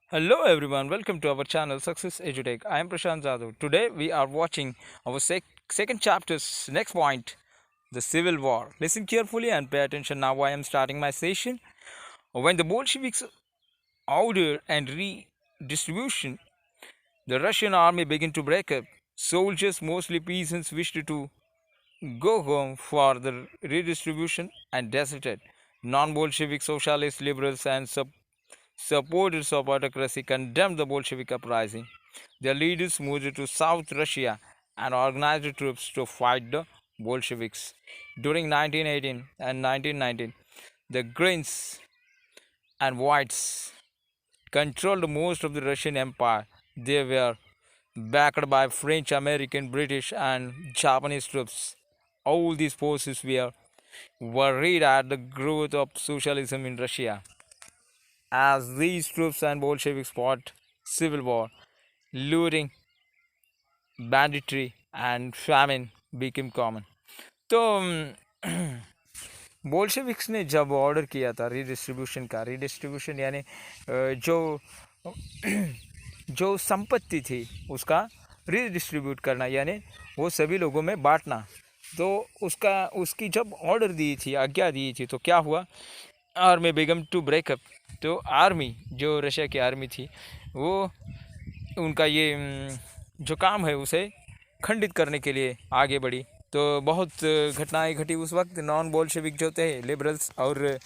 Hello everyone, welcome to our channel Success EduTech. I am Prashant Jadhav. Today we are watching our second chapter's next point, the Civil War. Listen carefully and pay attention. Now I am starting my session. When the Bolsheviks order and redistribution, the Russian army began to break up. Soldiers, mostly peasants, wished to go home for the redistribution and deserted. Non-Bolshevik socialists, liberals, and supporters of autocracy condemned the Bolshevik uprising. Their leaders moved to South Russia and organized troops to fight the Bolsheviks. During 1918 and 1919, the Greens and Whites controlled most of the Russian Empire. They were backed by French, American, British, and Japanese troops. All these forces were worried at the growth of socialism in Russia. As these troops and Bolsheviks fought civil war, looting, banditry, and famine became common. तो Bolsheviks ने जब order किया था redistribution यानी जो जो संपत्ति थी उसका रिडिस्ट्रीब्यूट करना यानी वो सभी लोगों में बांटना। तो उसकी जब ऑर्डर दी थी, आज्ञा दी थी, तो क्या हुआ, आर्मी बिगम टू ब्रेकअप। तो आर्मी, जो रशिया की आर्मी थी, वो उनका ये जो काम है उसे खंडित करने के लिए आगे बढ़ी। तो बहुत घटनाएं घटी उस वक्त। नॉन बोल्शेविक जो थे, लिबरल्स और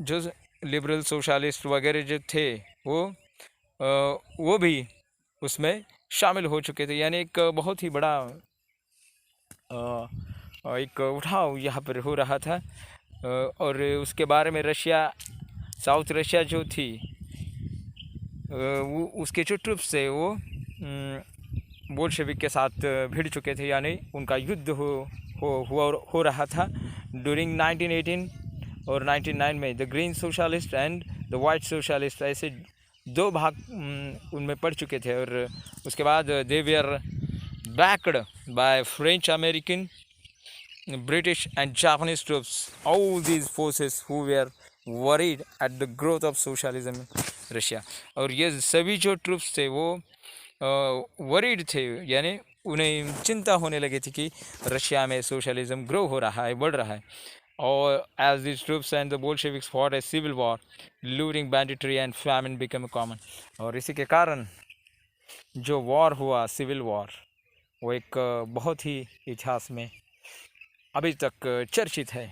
जो लिबरल सोशलिस्ट वगैरह जो थे वो भी उसमें शामिल हो चुके थे। यानी एक बहुत ही बड़ा एक उठाव यहाँ पर हो रहा था। और उसके बारे में रशिया, साउथ रशिया जो थी, वो उसके जो ट्रूप्स थे वो बोल्शेविक के साथ भिड़ चुके थे, यानी उनका युद्ध हो रहा था। ड्यूरिंग 1918 और 1909 में the green socialist and the white socialist, ऐसे दो भाग उनमें पड़ चुके थे। और उसके बाद they were backed by French, American, British and Japanese troops. All these forces who were worried at the growth of socialism in Russia. और ये सभी जो ट्रूप्स थे वो वरीड थे, यानी उन्हें चिंता होने लगी थी कि रशिया में सोशलिज्म ग्रो हो रहा है, बढ़ रहा है। और as these troops and the Bolsheviks fought a civil war, looting, banditry and famine became common. और इसी के कारण जो वॉर हुआ, सिविल वॉर, वो एक बहुत ही इतिहास में अभी तक चर्चित है।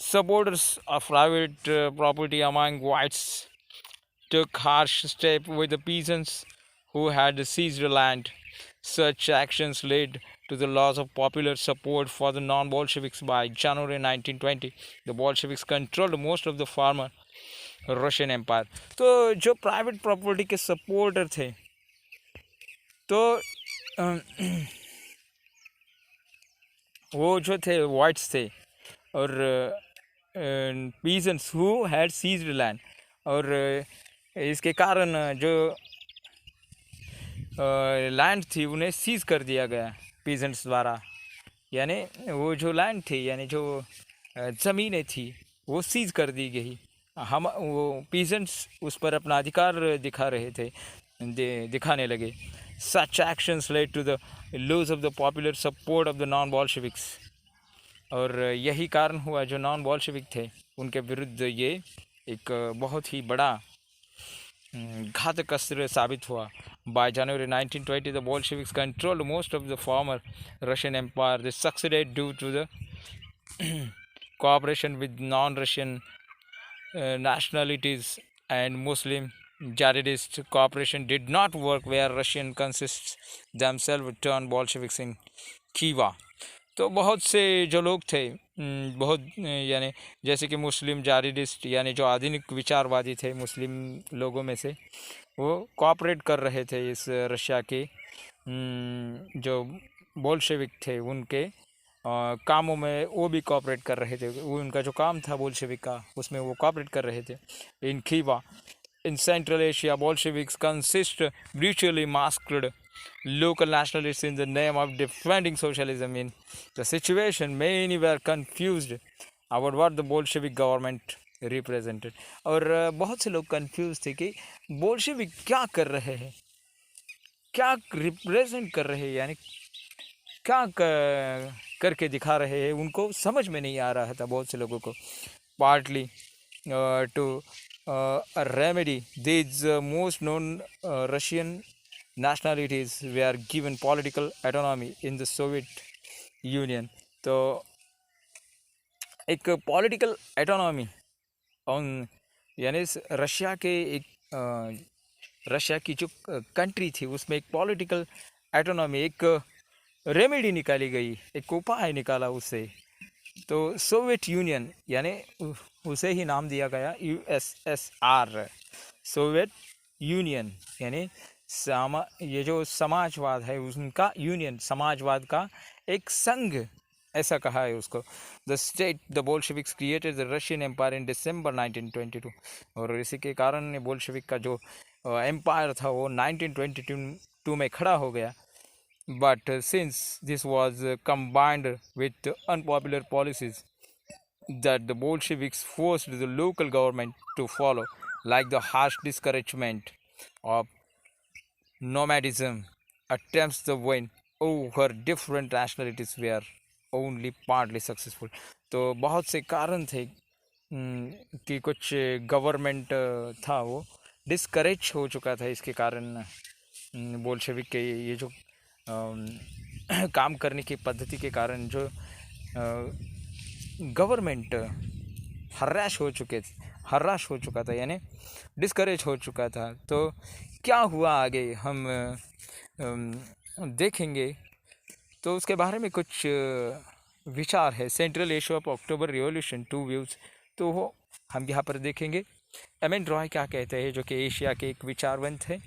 Supporters of private property among whites took harsh steps with the peasants who had seized land. Such actions led to the loss of popular support for the non-Bolsheviks. By January 1920, the Bolsheviks controlled most of the former Russian Empire. तो जो private property के supporter थे, तो वो जो थे whites थे और peasants who had seized land. और इसके कारण जो लैंड थी उन्हें सीज कर दिया गया पीजेंट्स द्वारा। यानी वो जो लैंड थी, यानी जो ज़मीनें थी, वो सीज कर दी गई। वो पीजेंट्स उस पर अपना अधिकार दिखा रहे थे, दिखाने लगे। Such actions led to the loss of the popular support of the non-Bolsheviks. और यही कारण हुआ, जो नॉन बॉल्शेविक थे उनके विरुद्ध ये एक बहुत ही बड़ा घातक अस्त्र साबित हुआ। By January 1920, the Bolsheviks controlled most of the former Russian Empire. They succeeded due to the cooperation with non-Russian nationalities and Muslim jihadist cooperation did not work where Russian consists themselves turned Bolsheviks in Khiva. तो बहुत से जो लोग थे, बहुत यानी जैसे कि मुस्लिम जारिडिस्ट, यानी जो आधुनिक विचारवादी थे मुस्लिम लोगों में से, वो कोऑपरेट कर रहे थे इस रशिया के जो बोल्शेविक थे उनके कामों में। वो भी कोऑपरेट कर रहे थे, उनका जो काम था बोल्शेविक का उसमें वो कोऑपरेट कर रहे थे। इन Khiva, in Central Asia, Bolsheviks consist brutally masked local nationalists in the name of defending socialism. In the situation, many were confused about what the Bolshevik government represented. और बहुत से लोग कंफ्यूज थे कि बोल्शेविक क्या कर रहे हैं, क्या रिप्रेजेंट कर रहे हैं, यानी क्या करके दिखा रहे हैं, उनको समझ में नहीं आ रहा था बहुत से लोगों को। Partly to remedy these most known Russian nationalities were given political autonomy in the Soviet Union। तो एक पॉलिटिकल एटोनॉमी ऑन, यानी रशिया के एक रशिया की जो कंट्री थी उसमें एक पॉलिटिकल एटोनॉमी, एक रेमेडी निकाली गई, एक उपाय निकाला उससे। तो सोवियत यूनियन यानी उसे ही नाम दिया गया यूएसएसआर, सोवियत यूनियन, यानी ये जो समाजवाद है उनका यूनियन, समाजवाद का एक संघ, ऐसा कहा है उसको। The state the Bolsheviks created the Russian empire in December 1922। और इसी के कारण बोल्शेविक का जो एम्पायर था वो 1922 में खड़ा हो गया। But since this was combined with unpopular policies that the Bolsheviks forced the local government to follow, like the harsh discouragement of nomadism, attempts to win over different nationalities were only partly successful। तो बहुत से कारण थे कि कुछ government था वो discourage हो चुका था, इसके कारण बोल्शेविक के ये जो काम करने की पद्धति के कारण जो गवर्नमेंट हराश हो चुका था, यानी डिस्करेज हो चुका था। तो क्या हुआ आगे हम देखेंगे। तो उसके बारे में कुछ विचार है। Central issue of October revolution, two views, तो वो हम यहाँ पर देखेंगे। एम.एन. रॉय क्या कहते हैं, जो कि एशिया के एक विचारवंत है।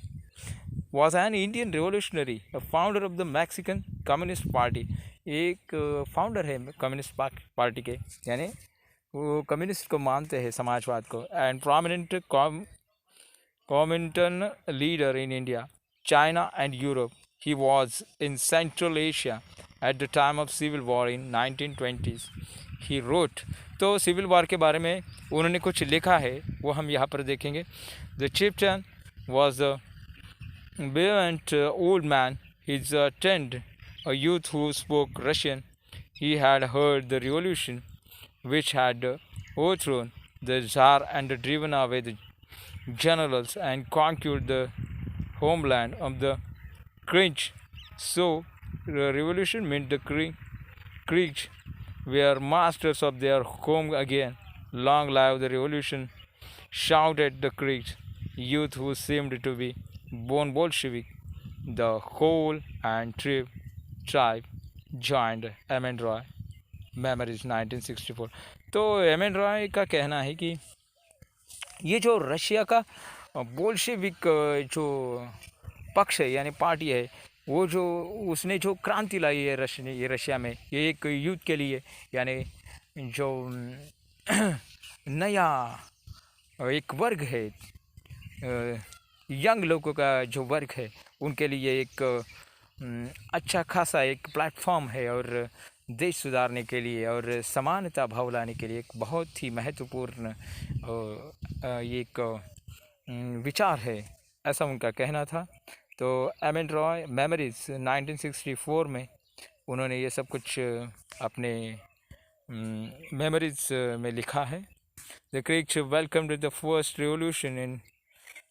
was an Indian revolutionary, a founder of the Mexican Communist Party। एक फाउंडर है कम्युनिस्ट पार्टी के, यानी वो कम्युनिस्ट को मानते हैं, समाजवाद को। And prominent Comintern leader in India, China and Europe. He was in Central Asia at the time of civil war in 1920s। He wrote, तो सिविल वॉर के बारे में उन्होंने कुछ लिखा है, वो हम यहाँ पर देखेंगे। The chieftain was the brilliant old man, his tent, a youth who spoke Russian. He had heard the revolution, which had overthrown the Tsar and driven away the generals and conquered the homeland of the Kriegs. So, the revolution meant the Kriegs were masters of their home again. Long live the revolution, shouted the Kriegs youth, who seemed to be born Bolshevik। The whole and tribe joined M.N. Roy Memories 1964। तो M.N. Roy का कहना है कि ये जो Russia का Bolshevik जो पक्ष है, यानी पार्टी है, वो जो उसने जो क्रांति लाई है रशिया में, ये एक यूथ के लिए, यानी जो नया एक वर्ग है, यंग लोगों का जो वर्ग है, उनके लिए एक अच्छा खासा एक प्लेटफॉर्म है, और देश सुधारने के लिए और समानता भाव लाने के लिए एक बहुत ही महत्वपूर्ण एक विचार है, ऐसा उनका कहना था। तो एम.एन. रॉय मेमोरीज 1964 में उन्होंने ये सब कुछ अपने मेमोरीज में लिखा है। The Crick's welcomed the first revolution in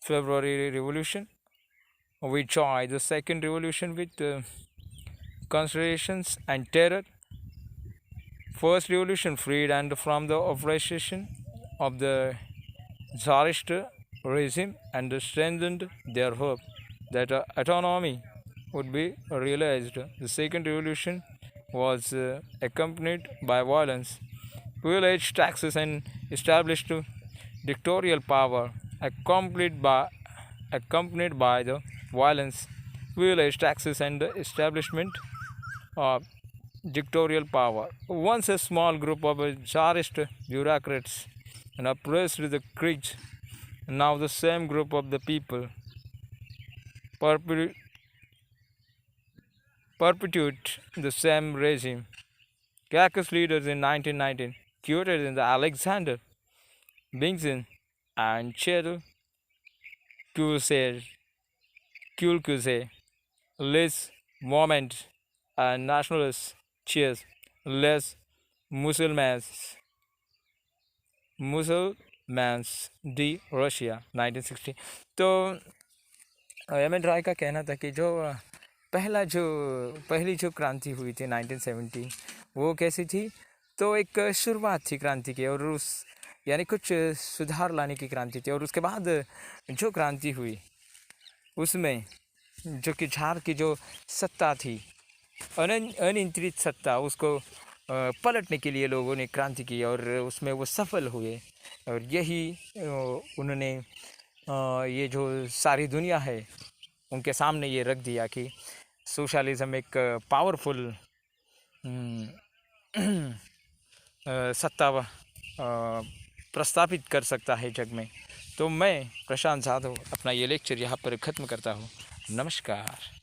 February Revolution. We joined the second revolution with considerations and terror. First revolution freed and from the oppression of the Tsarist regime and strengthened their hope that autonomy would be realized. The second revolution was accompanied by violence, village taxes, and established dictatorial power. Accompanied by the violence, village taxes, and the establishment of dictatorial power. Once a small group of Tsarist bureaucrats and oppressed the Kriegs, now the same group of the people perpetuate the same regime. Caucus leaders in 1919 quoted in the Alexander Bingson and Cheryl Kulkuse, Liz Moment and Nationalist Cheers, Les Musulmans, मुसलमान्स डी Russia 1960। तो M N Roy का कहना था कि पहली जो क्रांति हुई थी 1970, वो कैसी थी। तो एक शुरुआत थी क्रांति की, और उस यानी कुछ सुधार लाने की क्रांति थी। और उसके बाद जो क्रांति हुई उसमें जो कि झार की जो सत्ता थी, अनियंत्रित सत्ता, उसको पलटने के लिए लोगों ने क्रांति की और उसमें वो सफल हुए। और यही उन्होंने ये जो सारी दुनिया है उनके सामने ये रख दिया कि सोशलिज्म एक पावरफुल सत्ता प्रस्थापित कर सकता है जग में। तो मैं प्रशांत जाधव अपना ये लेक्चर यहाँ पर ख़त्म करता हूँ। नमस्कार।